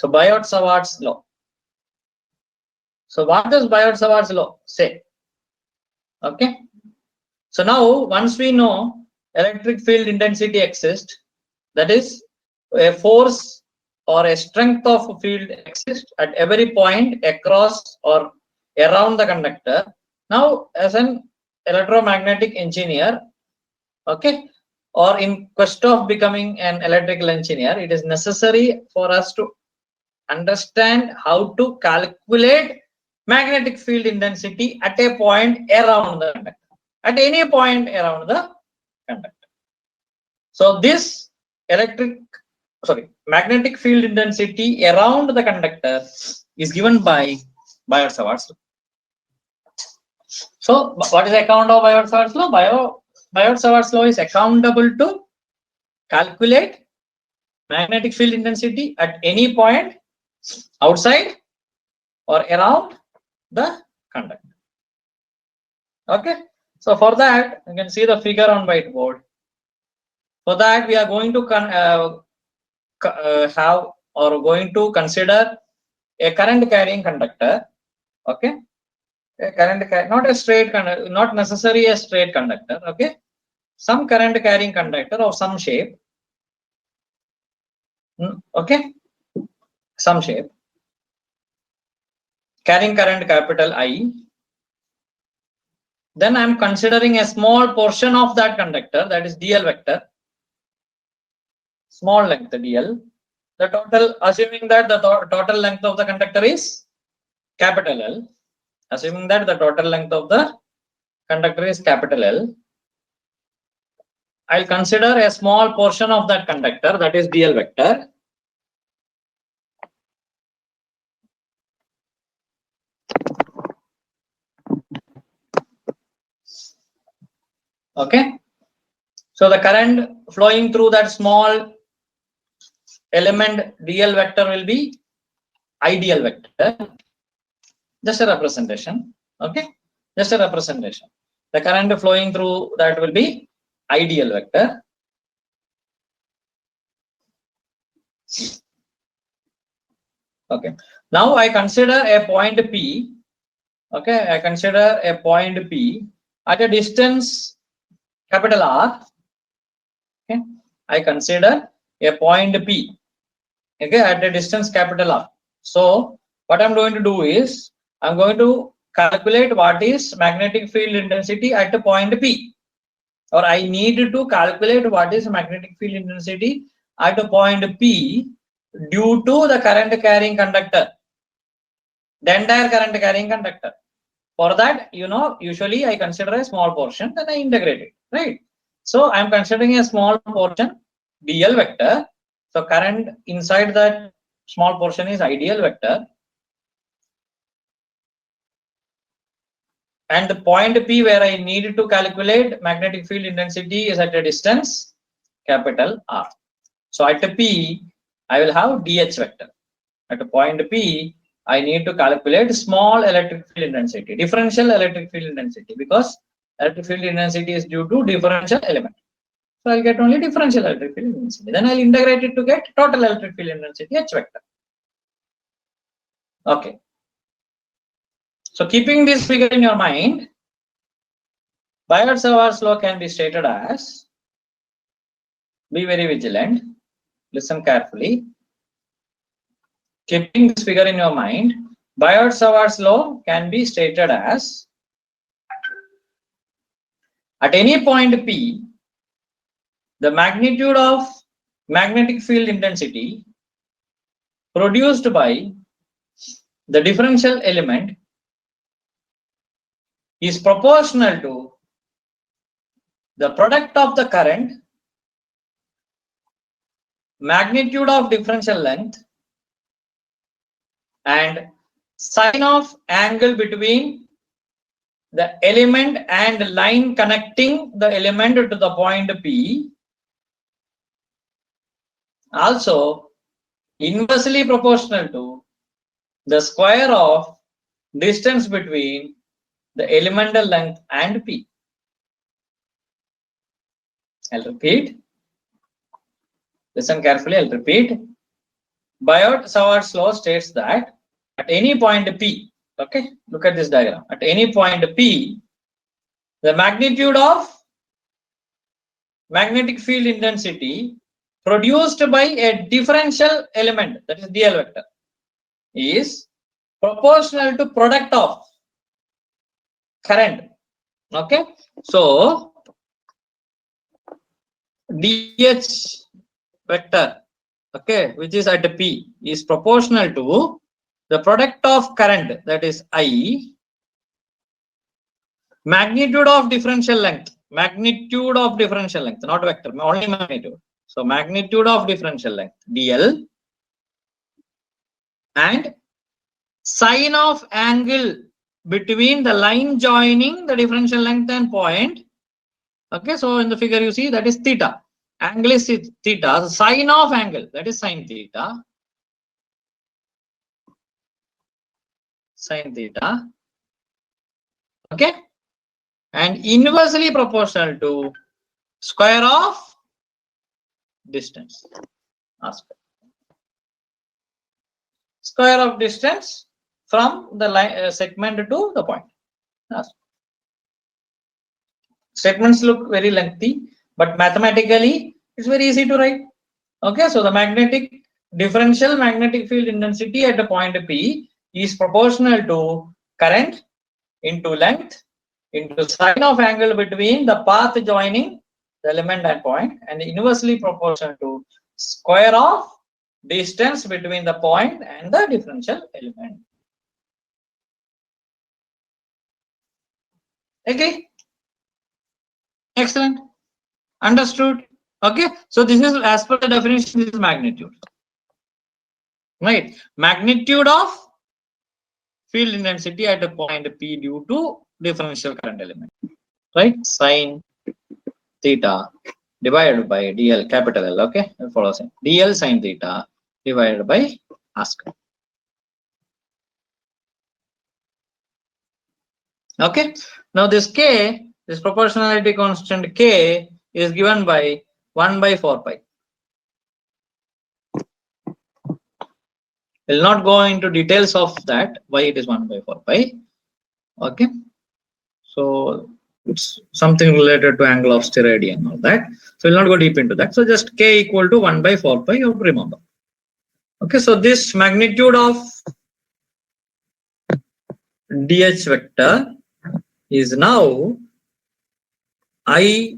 So Biot-Savart's law. So what does Biot-Savart's law say? Okay. So now once we know electric field intensity exists, that is a force or a strength of field exists at every point across or around the conductor. Now as an electromagnetic engineer, okay, or in quest of becoming an electrical engineer, it is necessary for us to understand how to calculate magnetic field intensity at a point around the conductor, at any point around the conductor. So this magnetic field intensity around the conductor is given by Biot-Savart's law. So what is the account of Biot-Savart's law? Biot-Savart's law is accountable to calculate magnetic field intensity at any point outside or around the conductor. Okay. So for that, you can see the figure on whiteboard. For that, we are going to consider a current carrying conductor. Okay. A current not a straight conductor, not necessarily a straight conductor. Okay. Some current carrying conductor of some shape. Okay. Some shape. Carrying current capital I. Then I am considering a small portion of that conductor, that is dl vector, small length dl. The total, assuming that the total length of the conductor is capital L, assuming that the total length of the conductor is capital L, I'll consider a small portion of that conductor, that is dl vector. Okay. So the current flowing through that small element dl vector will be ideal vector. Just a representation. Okay. Just a representation. The current flowing through that will be ideal vector. Okay. Now I consider a point P. Okay. I consider a point P at a distance capital R. Okay. I consider a point P. Okay. At a distance capital R. So what I'm going to do is I'm going to calculate what is magnetic field intensity at a point P, or I need to calculate what is magnetic field intensity at a point P due to the current carrying conductor, the entire current carrying conductor. For that, usually I consider a small portion, then I integrate it, right? So I'm considering a small portion dl vector. So current inside that small portion is ideal vector. And the point P where I need to calculate magnetic field intensity is at a distance capital R. So at P, I will have dH vector. At a point P, I need to calculate small electric field intensity, differential electric field intensity, because electric field intensity is due to differential element. So I'll get only differential electric field intensity. Then I'll integrate it to get total electric field intensity, H vector. Okay. So keeping this figure in your mind, Biot-Savart's law can be stated as, be very vigilant, listen carefully. Keeping this figure in your mind, Biot-Savart's law can be stated as, at any point P, the magnitude of magnetic field intensity produced by the differential element is proportional to the product of the current, magnitude of differential length, and sine of angle between the element and line connecting the element to the point P, also inversely proportional to the square of distance between the elemental length and P. I'll repeat. Listen carefully, I'll repeat. Biot-Savart's law states that at any point P, okay, look at this diagram. At any point P, the magnitude of magnetic field intensity produced by a differential element, that is dl vector, is proportional to product of current. Okay, so dh vector, okay, which is at P, is proportional to the product of current, that is I, magnitude of differential length, not vector, only magnitude. So magnitude of differential length dl and sine of angle between the line joining the differential length and point. Okay, so in the figure you see that is theta. Angle is theta. So sine of angle, that is sine theta. Sine theta. Okay, and inversely proportional to square of distance. Square of distance from the line segment to the point. Statements look very lengthy, but mathematically it's very easy to write. Okay, so the differential magnetic field intensity at the point P is proportional to current into length into sine of angle between the path joining the element and point, and inversely proportional to square of distance between the point and the differential element. Okay, excellent, understood. Okay, so this is as per the definition, this is magnitude, right? Magnitude of field intensity at a point P due to differential current element, right? Sine theta divided by dl, capital L. Okay, it follows dl sine theta divided by r square. Okay, now this k, this proportionality constant k, is given by 1 by 4 pi. We'll not go into details of that, why it is 1 by 4 pi. Okay, so it's something related to angle of steroid and all that. So we'll not go deep into that. So just k equal to 1 by 4 pi, you have to remember. Okay, so this magnitude of dh vector is now I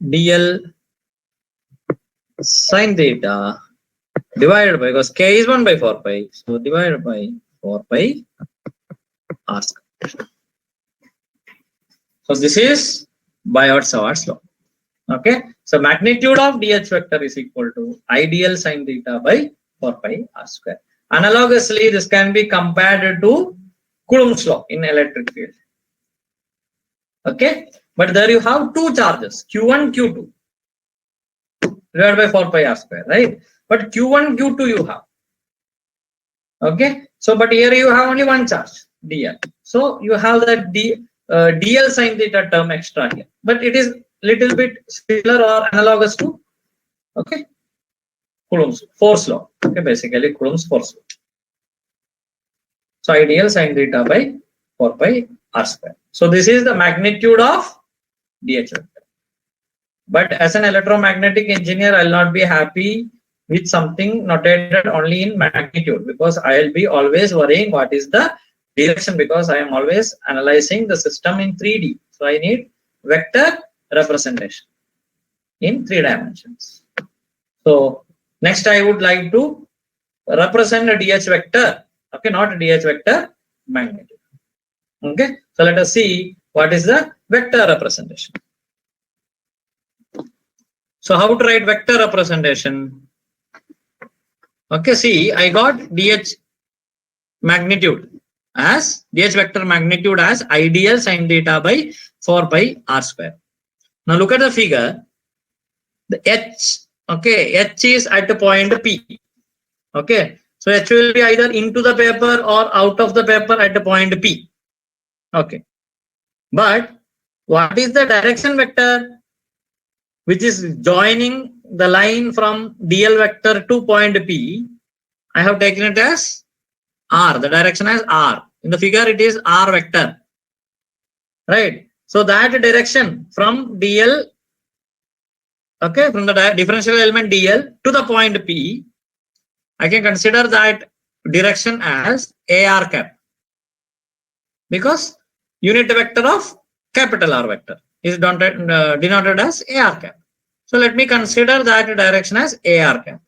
dl sine theta divided by, because k is 1 by 4 pi, so divided by 4 pi r square. So this is Biot-Savart's law. Okay, so magnitude of dh vector is equal to I dl sine theta by 4 pi r square. Analogously, this can be compared to Coulomb's law in electric field. Okay, but there you have two charges, q1, q2, divided by 4 pi r square, right? But q1, q2 you have. Okay, so but here you have only one charge, dl. So you have that dl sine theta term extra here, but it is little bit similar or analogous to, okay, Coulomb's force law. Okay, basically Coulomb's force law. So I dl sine theta by 4 pi r square. So this is the magnitude of dh vector. But as an electromagnetic engineer, I will not be happy with something notated only in magnitude, because I will be always worrying what is the direction, because I am always analyzing the system in 3D. So I need vector representation in 3 dimensions. So next I would like to represent a dh vector, okay, not a dh vector magnitude. Okay, so let us see what is the vector representation. So how to write vector representation? Okay, see, I got dh magnitude as dh vector magnitude as I dl sine theta by 4 pi r square. Now look at the figure. The h, okay, h is at the point P. Okay, so h will be either into the paper or out of the paper at the point P. Okay, but what is the direction vector which is joining the line from dl vector to point P? I have taken it as r, the direction as r. In the figure it is r vector, right? So that direction from dl, okay, from the differential element dl to the point P, I can consider that direction as ar cap, because unit vector of capital R vector is denoted as ar cap. So let me consider that direction as ar cap.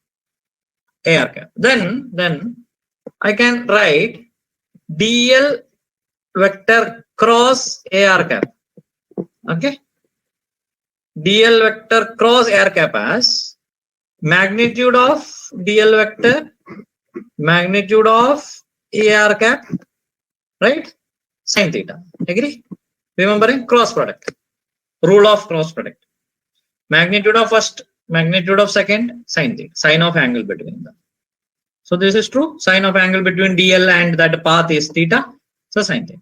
Then I can write dl vector cross ar cap. Okay, dl vector cross ar cap as magnitude of dl vector, magnitude of ar cap, right? Sin theta. Agree? Remembering cross product, rule of cross product. Magnitude of first, magnitude of second, sin theta, sine of angle between them. So this is true. Sine of angle between dl and that path is theta. So sin theta.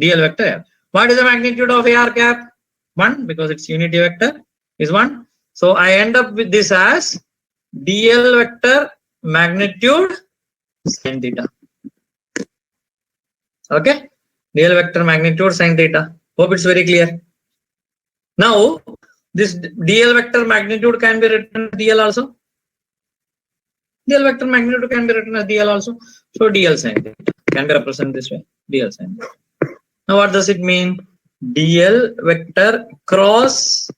Dl vector r. What is the magnitude of ar cap? 1, because its unity vector is 1. So I end up with this as dl vector magnitude sin theta. Okay, dl vector magnitude sin theta. Hope it's very clear. Now this dl vector magnitude can be written as dl also. Dl vector magnitude can be written as dl also. So dl sin theta can be represented this way. Dl sin theta. Now what does it mean? Dl vector cross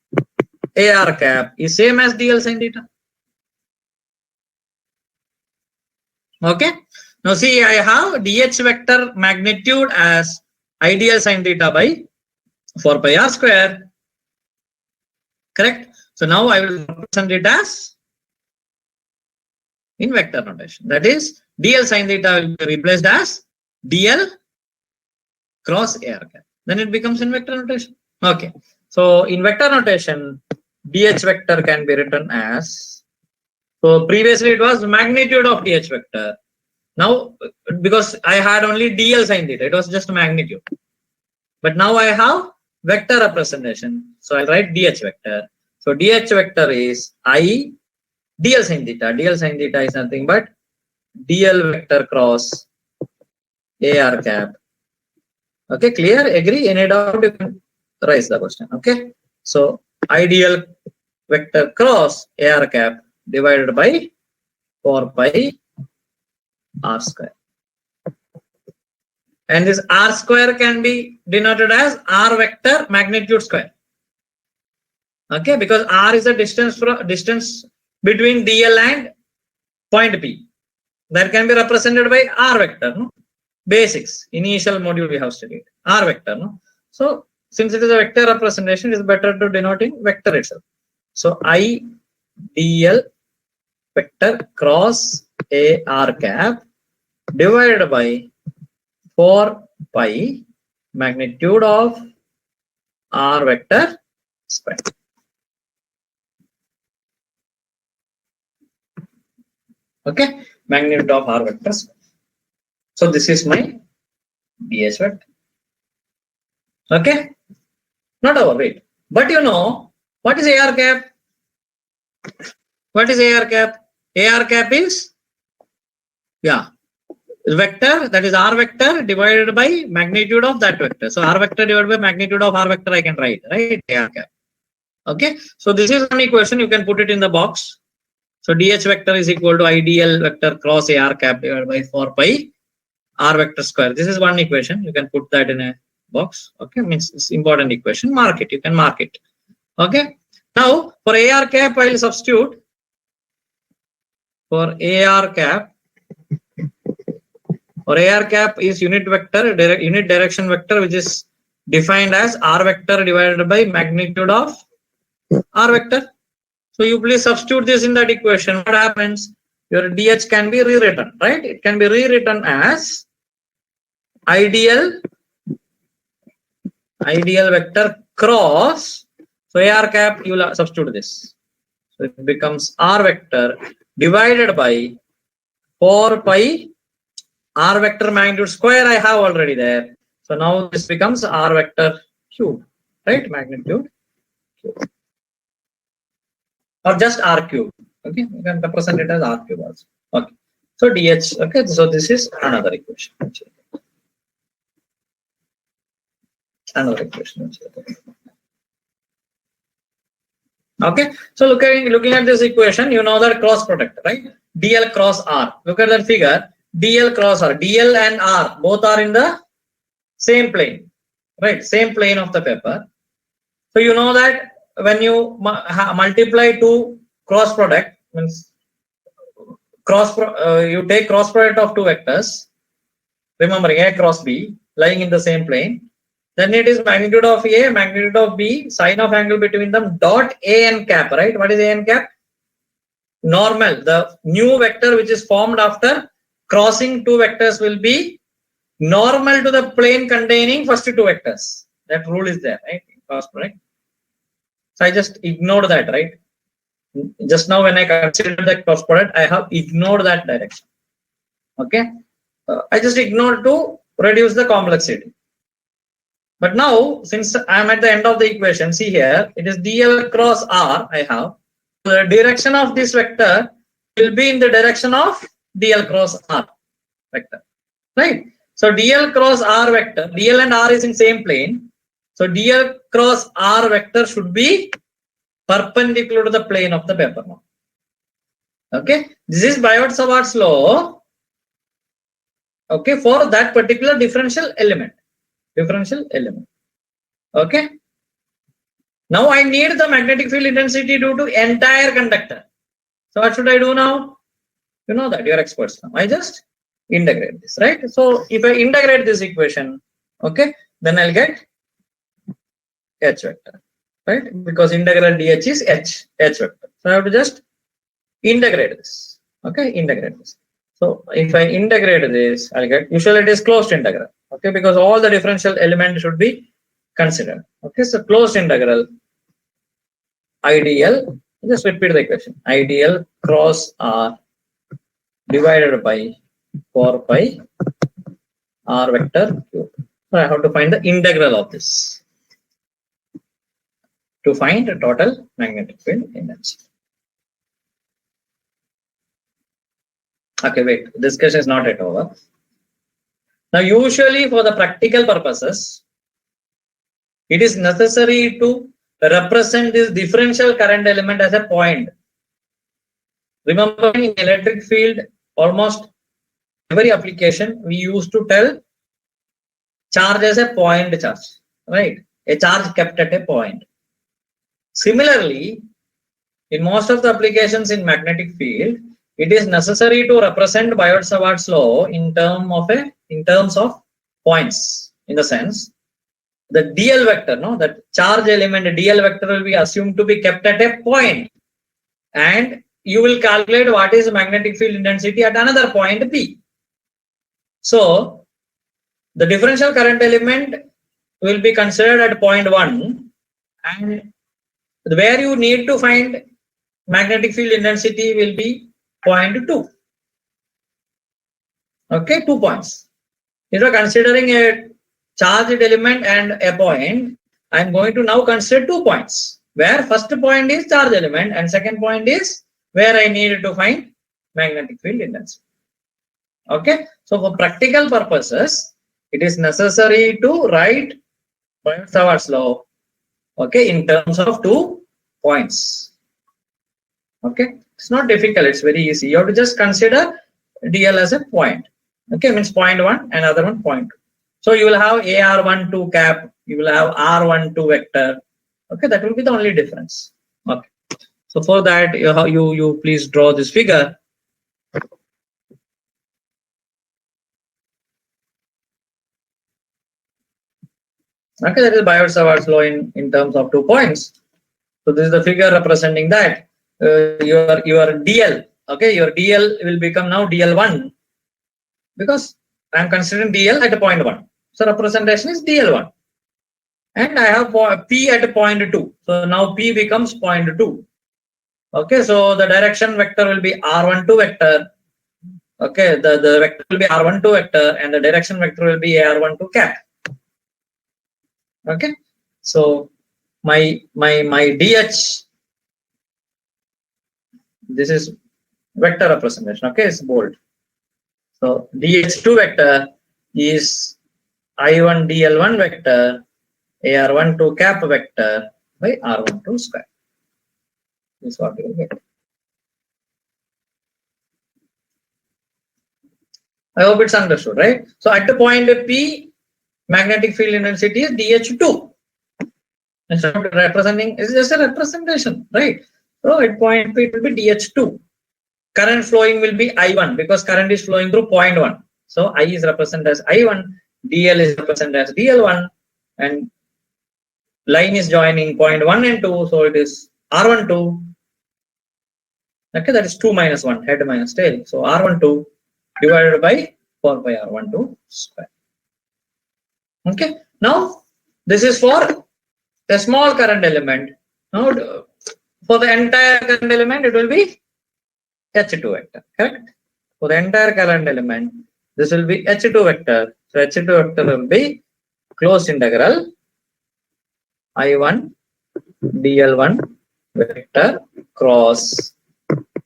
ar cap is same as dl sin theta. Okay. Now see, I have dh vector magnitude as ideal sin theta by 4 pi r square. Correct. So now I will represent it as in vector notation. That is dl sin theta will be replaced as dl cross ar cap. Then it becomes in vector notation. Okay. So in vector notation, dh vector can be written as, so previously it was magnitude of dh vector. Now, because I had only dl sin theta, it was just magnitude. But now I have vector representation. So I'll write dh vector. So dh vector is I dl sin theta. Dl sin theta is nothing but dl vector cross ar cap. Okay, clear? Agree? Any doubt? You can raise the question. Okay. So ideal vector cross ar cap divided by 4 pi r square. And this r square can be denoted as r vector magnitude square. Okay, because r is the distance between dl and point P. That can be represented by r vector. No? Basics, initial module we have studied. R vector. No? So since it is a vector representation, it is better to denote in vector itself. So I dl vector cross ar cap divided by 4 pi magnitude of r vector square. Okay, magnitude of r vector square. So this is my dh vector. Okay, not over, wait. But you know, what is ar cap? What is ar cap? Ar cap is, yeah, vector, that is r vector divided by magnitude of that vector. So r vector divided by magnitude of r vector I can write, right? Ar cap. Okay, so this is one equation, you can put it in the box. So dh vector is equal to ideal vector cross ar cap divided by 4 pi r vector square. This is one equation, you can put that in a box. Okay, means it's important equation. Mark it, you can mark it. Okay, now for ar cap I will substitute. For ar cap, or ar cap is unit vector, unit direction vector, which is defined as r vector divided by magnitude of r vector. So you please substitute this in that equation. What happens? Your dh can be rewritten, right? It can be rewritten as ideal vector cross. So ar cap, you will substitute this. So it becomes r vector divided by 4 pi r vector magnitude square I have already there. So now this becomes r vector cube, right? Magnitude cube. Or just r cube. Okay, you can represent it as r cube also. Okay. So dH, okay, so this is another equation. Another equation. Okay, so looking at this equation, you know that cross product, right? DL cross R. Look at that figure. DL cross R. DL and R both are in the same plane, right? Same plane of the paper. So you know that when you multiply two cross product, means you take cross product of two vectors, remembering A cross B lying in the same plane, then it is magnitude of A, magnitude of B, sine of angle between them, dot A n cap, right? What is A n cap? Normal. The new vector which is formed after crossing two vectors will be normal to the plane containing first two vectors. That rule is there, right? Cross product. So I just ignored that, right? Just now when I considered the cross product, I have ignored that direction. Okay. I just ignored to reduce the complexity. But now, since I am at the end of the equation, see here, it is dl cross r I have. The direction of this vector will be in the direction of dl cross r vector, right? So dl cross r vector, dl and r is in same plane. So dl cross r vector should be perpendicular to the plane of the paper now. Okay, this is Biot-Savart's law. Okay, for that particular differential element. Okay. Now I need the magnetic field intensity due to entire conductor. So what should I do now? You know that, you're experts now. I just integrate this, right? So if I integrate this equation, okay, then I'll get H vector, right? Because integral dH is H vector. So I have to just integrate this. Okay, integrate this. So if I integrate this, I'll get, usually it is closed integral. Okay, because all the differential elements should be considered. Okay, so closed integral IDL, just repeat the equation. IDL cross R divided by 4 pi R vector cube. So I have to find the integral of this to find the total magnetic field intensity. Okay, wait, discussion is not yet over. Now, usually for the practical purposes, it is necessary to represent this differential current element as a point. Remember, in electric field, almost every application, we used to tell charge as a point charge, right? A charge kept at a point. Similarly, in most of the applications in magnetic field, it is necessary to represent Biot-Savart's law in terms of points, in the sense the dl vector, no, that charge element dl vector will be assumed to be kept at a point, and you will calculate what is magnetic field intensity at another point P. So the differential current element will be considered at point 1, and where you need to find magnetic field intensity will be point 2. Okay, 2 points. If you are considering a charged element and a point, I am going to now consider 2 points, where first point is charge element and second point is where I need to find magnetic field intensity. Okay, so for practical purposes, it is necessary to write Biot-Savart's law, okay, in terms of 2 points. Okay, it's not difficult, it's very easy. You have to just consider dl as a point. Okay, means point 1 and other one point 2. So you will have AR12 cap, you will have R12 vector. Okay, that will be the only difference. Okay, so for that you please draw this figure. Okay, that is Biot-Savart's law in terms of 2 points. So this is the figure representing that. Your DL, okay, your DL will become now DL1, because I am considering DL at point 1. So representation is DL1, and I have P at point 2. So now P becomes point 2. Okay, so the direction vector will be R12 vector. Okay, the vector will be R12 vector, and the direction vector will be AR12 cap. Okay, so my DH, this is vector representation. Okay, it's bold. So DH2 vector is I1 DL1 vector AR12 cap vector by R12 square. This is what you will get. I hope it's understood, right? So at the point P, magnetic field intensity is DH2. Instead of representing, it's just a representation, right? So at point P it will be DH2. Current flowing will be I1 because current is flowing through point 1. So I is represented as I1, DL is represented as DL1, and line is joining point 1 and 2, so it is R12. Okay, that is 2 minus 1, head minus tail. So R12 divided by 4 by R12 square. Okay, now this is for a small current element. Now for the entire current element, it will be H2 vector, correct? For the entire current element, this will be H2 vector. So H2 vector will be closed integral I1 DL1 vector cross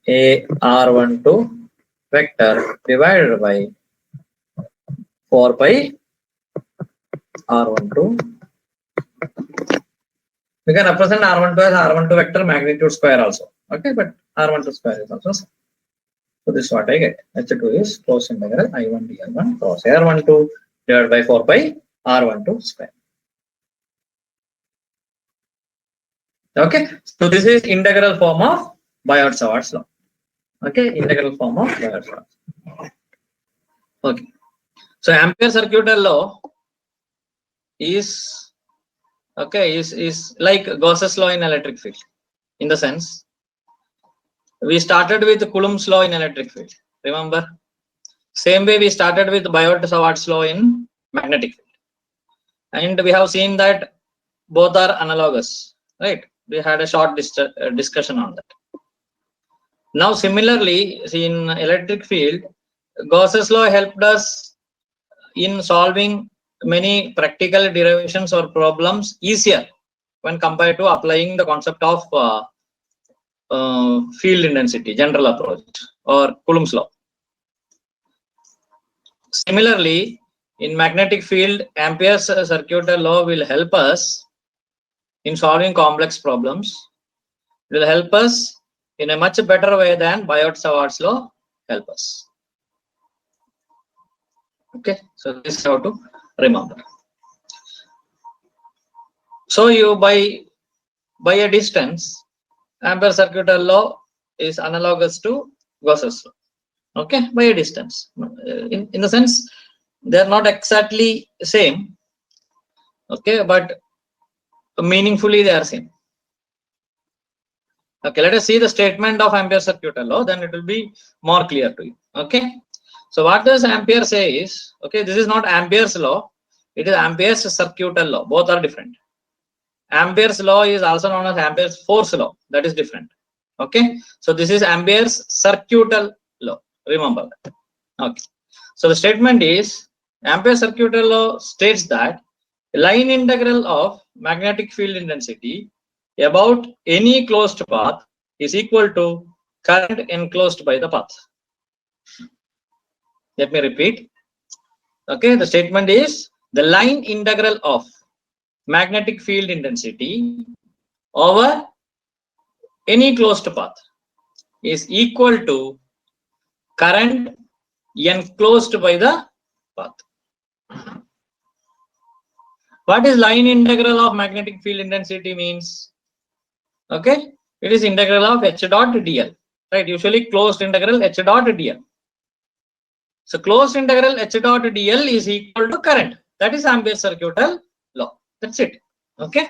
AR12 vector divided by 4 pi R12. We can represent R12 as R12 vector magnitude square also. Okay, but R12 square is also same. So this is what I get. H2 is closed integral I1 DL1 cross R12 divided by 4 pi R12 square. Okay, so this is integral form of Biot-Savart's law. Okay, integral form of Biot-Savart's law. Okay, so Ampere circuital law is like Gauss's law in electric field, in the sense we started with Coulomb's law in electric field. Remember, same way we started with Biot-Savart's law in magnetic field, and we have seen that both are analogous, right? We had a short discussion on that. Now similarly, in electric field, Gauss's law helped us in solving many practical derivations or problems easier when compared to applying the concept of field intensity, general approach, or Coulomb's law. Similarly, in magnetic field, Ampere's circuital law will help us in solving complex problems. It will help us in a much better way than Biot-Savart's law help us. Okay, so this is how to remember. So you by a distance, Ampere circuital law is analogous to Gauss's law. Okay, by a distance. In the sense, they are not exactly same. Okay, but meaningfully they are same. Okay, let us see the statement of Ampere circuital law, then it will be more clear to you. Okay, so what does Ampere say is, okay, this is not Ampere's law, it is Ampere's circuital law. Both are different. Ampere's law is also known as Ampere's force law. That is different. Okay, so this is Ampere's circuital law. Remember that. Okay, so the statement is Ampere's circuital law states that line integral of magnetic field intensity about any closed path is equal to current enclosed by the path. Let me repeat. Okay, the statement is the line integral of magnetic field intensity over any closed path is equal to current enclosed by the path. What is line integral of magnetic field intensity means? Okay, it is integral of H dot dl, right? Usually closed integral H dot dl. So closed integral H dot dl is equal to current. That is Ampere's circuital law. That's it. Okay.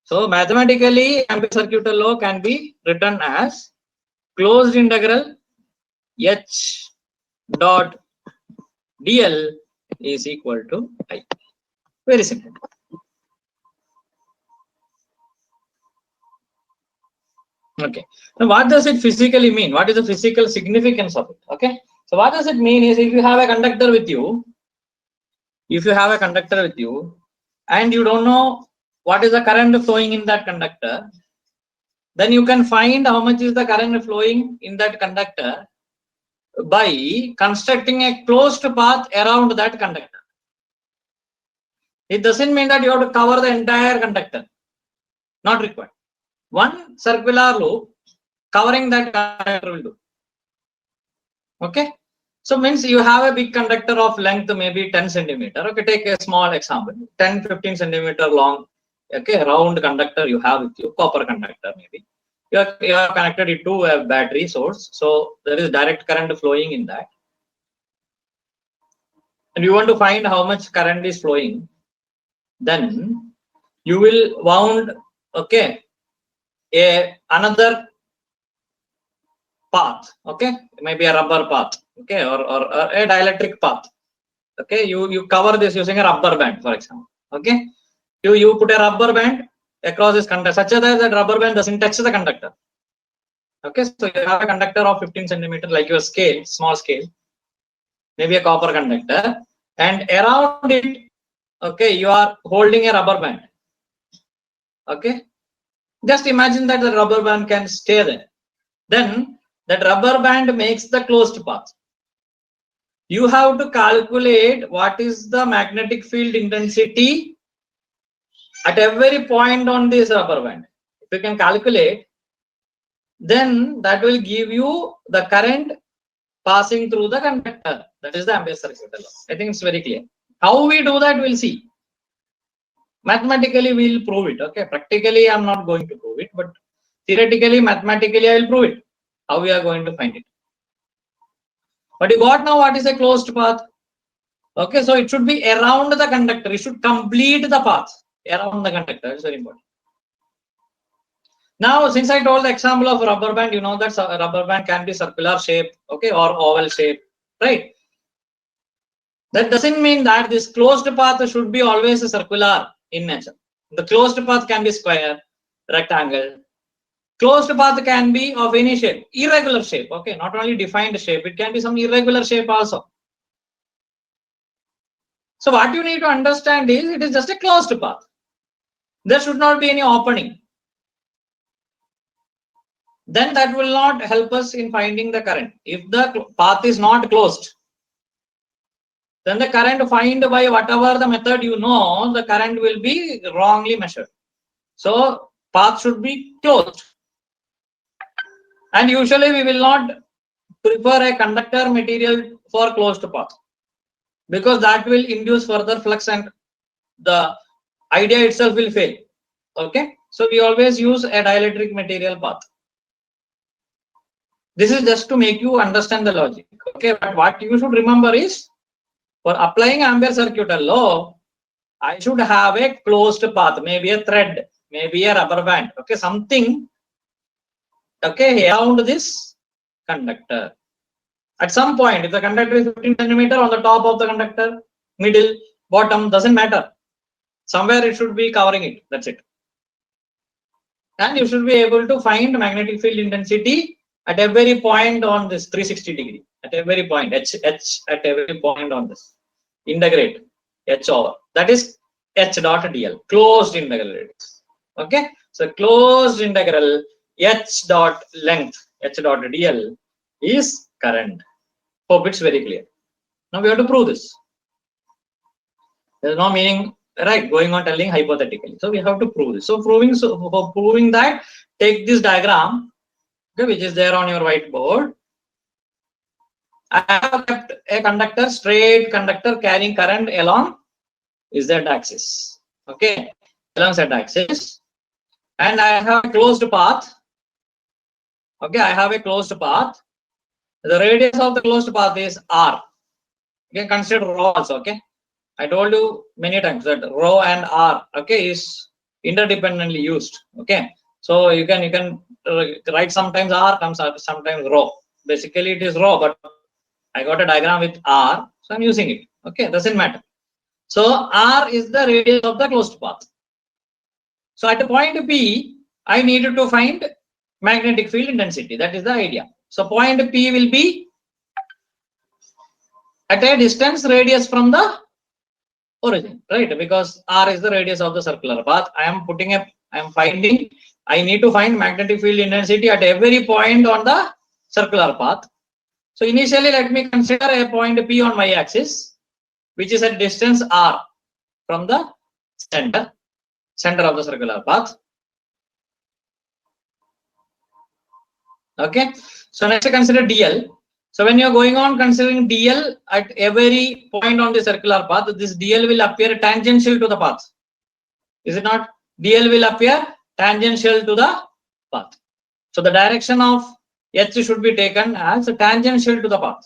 So mathematically, Ampere's circuital law can be written as closed integral H dot dl is equal to I. Very simple. Okay. Now, what does it physically mean? What is the physical significance of it? Okay. So, what does it mean is if you have a conductor with you, and you don't know what is the current flowing in that conductor, then you can find how much is the current flowing in that conductor by constructing a closed path around that conductor. It doesn't mean that you have to cover the entire conductor. Not required. One circular loop covering that conductor will do. Okay. So means you have a big conductor of length maybe 10 centimeter. Okay, take a small example, 10-15 centimeter long, okay, round conductor you have with you, copper conductor maybe. You have connected it to a battery source, so there is direct current flowing in that. And you want to find how much current is flowing, then you will wound, okay, another path, okay, maybe a rubber path, okay, or a dielectric path. Okay, you cover this using a rubber band, for example. Okay, you put a rubber band across this conductor such that rubber band doesn't touch the conductor. Okay, so you have a conductor of 15 centimeter, like your scale, small scale, maybe a copper conductor, and around it, okay, you are holding a rubber band. Okay, just imagine that the rubber band can stay there. Then that rubber band makes the closed path. You have to calculate what is the magnetic field intensity at every point on this rubber band. If you can calculate, then that will give you the current passing through the conductor. That is the Ampere circuit law. I think it's very clear. How we do that, we'll see. Mathematically, we'll prove it. Okay, practically, I'm not going to prove it, but theoretically, mathematically, I will prove it. How we are going to find it. But you got now what is a closed path. Okay, so it should be around the conductor. It should complete the path around the conductor. That's very important. Now, since I told the example of rubber band, you know that rubber band can be circular shape, okay, or oval shape, right? That doesn't mean that this closed path should be always circular in nature. The closed path can be square, rectangle. Closed path can be of any shape, irregular shape, okay, not only defined shape, it can be some irregular shape also. So what you need to understand is it is just a closed path. There should not be any opening. Then that will not help us in finding the current. If the path is not closed, then the current find by whatever the method you know, the current will be wrongly measured. So path should be closed. And usually we will not prefer a conductor material for closed path, because that will induce further flux and the idea itself will fail. Okay, so we always use a dielectric material path. This is just to make you understand the logic. Okay, but what you should remember is, for applying Ampere circuit law, I should have a closed path, maybe a thread, maybe a rubber band, okay, something, okay, around this conductor. At some point, if the conductor is 15 centimeter, on the top of the conductor, middle, bottom, doesn't matter. Somewhere it should be covering it. That's it. And you should be able to find magnetic field intensity at every point on this 360 degree. At every point, H at every point on this. Integrate H over. That is H dot dl. Closed integral radius. Okay. So closed integral H dot length, H dot dl is current. Hope it's very clear. Now we have to prove this. There is no meaning, right, going on telling hypothetically. So we have to prove this. So for proving that, take this diagram, okay, which is there on your whiteboard. I have kept a conductor, straight conductor carrying current along Z axis. Okay, along Z axis. And I have a closed path. Okay, I have a closed path. The radius of the closed path is R. You can consider rho also. Okay, I told you many times that rho and R, okay, is interdependently used. Okay, so you can write sometimes R, sometimes rho. Basically, it is rho, but I got a diagram with R, so I'm using it. Okay, doesn't matter. So R is the radius of the closed path. So at the point P, I needed to find magnetic field intensity. That is the idea. So point P will be at a distance radius from the origin, right? Because R is the radius of the circular path. I need to find magnetic field intensity at every point on the circular path. So initially, let me consider a point P on y-axis, which is at distance r from the center of the circular path. Okay. So next, consider dl. So when you are going on considering dl at every point on the circular path, this dl will appear tangential to the path. Is it not? dl will appear tangential to the path. So the direction of h should be taken as tangential to the path.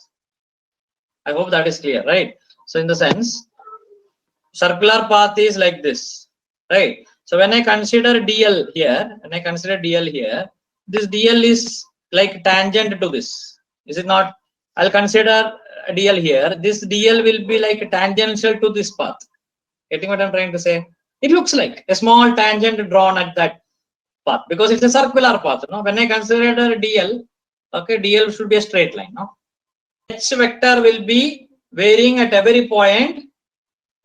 I hope that is clear, right? So in the sense, circular path is like this, right? So when I consider dl here, this dl is like tangent to this. Is it not? I'll consider dl here. This dl will be like tangential to this path. Getting what I'm trying to say? It looks like a small tangent drawn at that path because it's a circular path. No? When I consider dl, okay, dl should be a straight line. No? H vector will be varying at every point,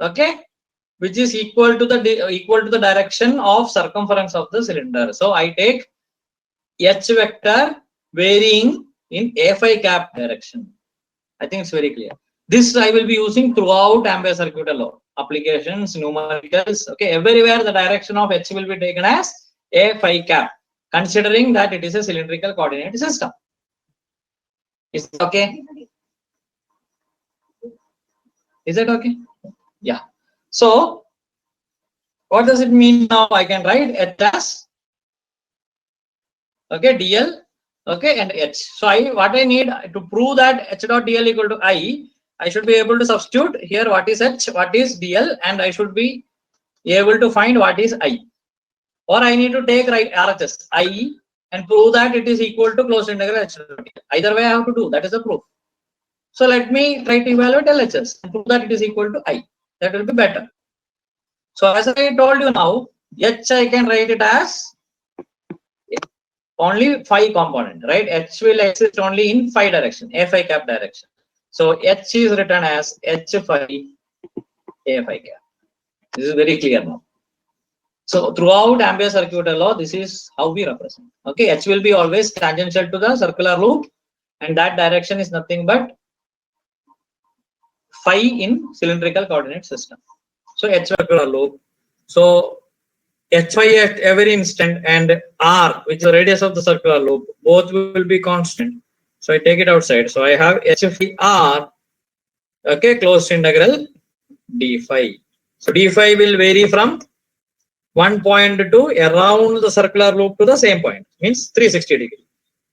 okay, which is equal to the direction of circumference of the cylinder. So I take H vector varying in a phi cap direction. I think it's very clear. This I will be using throughout Ampere circuit law applications, numericals. Okay, everywhere the direction of H will be taken as a phi cap, considering that it is a cylindrical coordinate system. Is it okay? Is that okay? Yeah. So what does it mean now? I can write H as, okay, dl, okay, and H. So what I need to prove that H dot dl equal to I should be able to substitute here what is H, what is dl, and I should be able to find what is I. Or I need to take RHS I and prove that it is equal to closed integral H dot dl. Either way I have to do, that is the proof. So let me try to evaluate LHS and prove that it is equal to I. That will be better. So as I told you now, H I can write it as only phi component, right? H will exist only in phi direction, a phi cap direction. So H is written as H phi a phi cap. This is very clear now. So throughout Ampere circuit law, this is how we represent. Okay, H will be always tangential to the circular loop, and that direction is nothing but phi in cylindrical coordinate system. So H circular loop. So H phi at every instant and R, which is the radius of the circular loop, both will be constant. So I take it outside. So I have H phi R, okay, closed integral d phi. So d phi will vary from one point to around the circular loop to the same point, means 360 degree.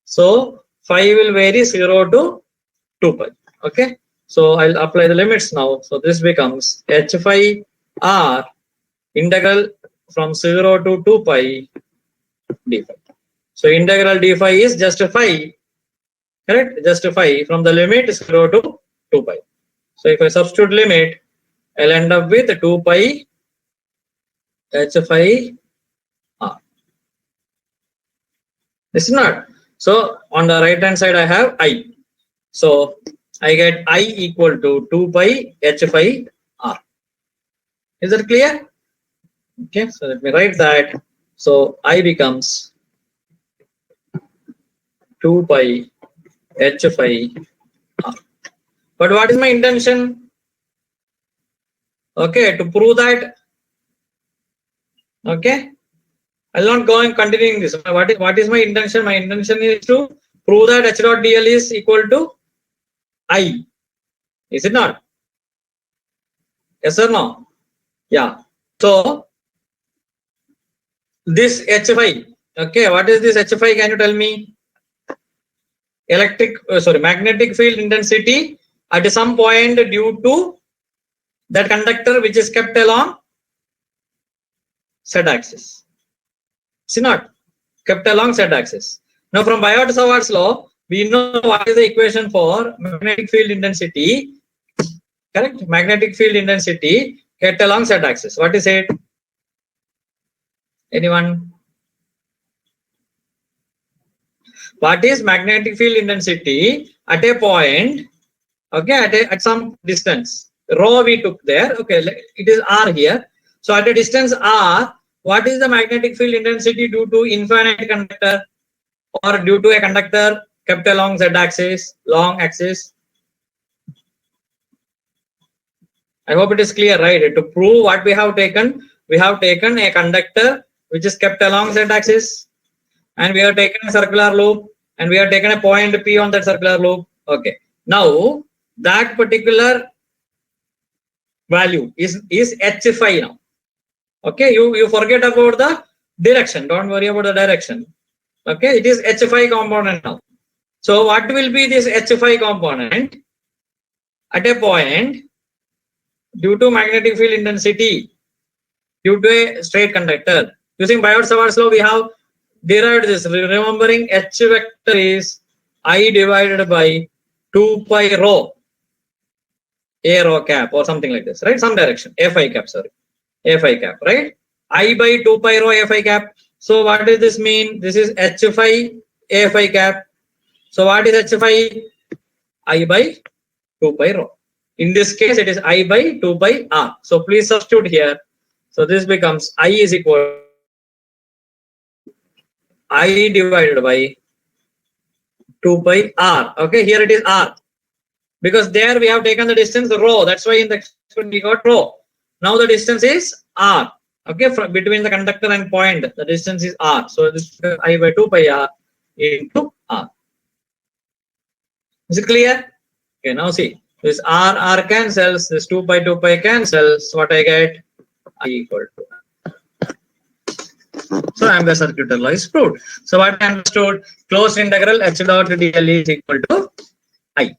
So phi will vary 0 to 2 pi. Okay. So I'll apply the limits now. So this becomes H phi R integral from 0 to 2 pi d phi. So integral d phi is just phi, correct? Just phi from the limit 0 to 2 pi. So if I substitute limit, I'll end up with 2 pi H phi R. This is not. So on the right hand side, I have I. So I get I equal to 2 pi H phi R. Is that clear? Okay, so let me write that. So I becomes 2 pi H phi R. But what is my intention? Okay, to prove that. Okay, I'll not go and continuing this. What is my intention? My intention is to prove that H dot dl is equal to I. Is it not? Yes or no? Yeah. So this H phi. Okay, what is this H phi? Can you tell me? Magnetic field intensity at some point due to that conductor which is kept along Z axis. See not? Kept along Z axis. Now from Biot-Savart's law, we know what is the equation for magnetic field intensity. Correct? Magnetic field intensity kept along Z axis. What is it? Anyone? What is magnetic field intensity at a point? Okay, at some distance. Rho we took there. Okay, it is R here. So at a distance R, what is the magnetic field intensity due to infinite conductor or due to a conductor kept along z axis, long axis. I hope it is clear, right? To prove what we have taken a conductor which is kept along z axis, and we have taken a circular loop, and we have taken a point P on that circular loop. Okay. Now that particular value is h5 now. Okay, you forget about the direction. Don't worry about the direction. Okay, it is h5 component now. So what will be this h5 component at a point due to magnetic field intensity due to a straight conductor? Using Biot-Savart's law, we have derived this. Remembering h vector is I divided by 2 pi rho, a rho cap or something like this, right? Some direction, a phi cap, sorry, a phi cap, right? I by 2 pi rho a phi cap. So what does this mean? This is h phi a phi cap. So what is h phi? I by 2 pi rho. In this case, it is I by 2 pi r. So please substitute here. So this becomes I is equal to I divided by 2 pi r. Okay, here it is r. Because there we have taken the distance rho. That's why in the experiment we got rho. Now the distance is r. Okay, from between the conductor and point, the distance is r. So this is I by 2 pi r into r. Is it clear? Okay, now see. This r cancels, this 2 pi cancels. What I get? I equal to. So Ampere circuit law is proved. So what I understood? Closed integral h dot dl is equal to I.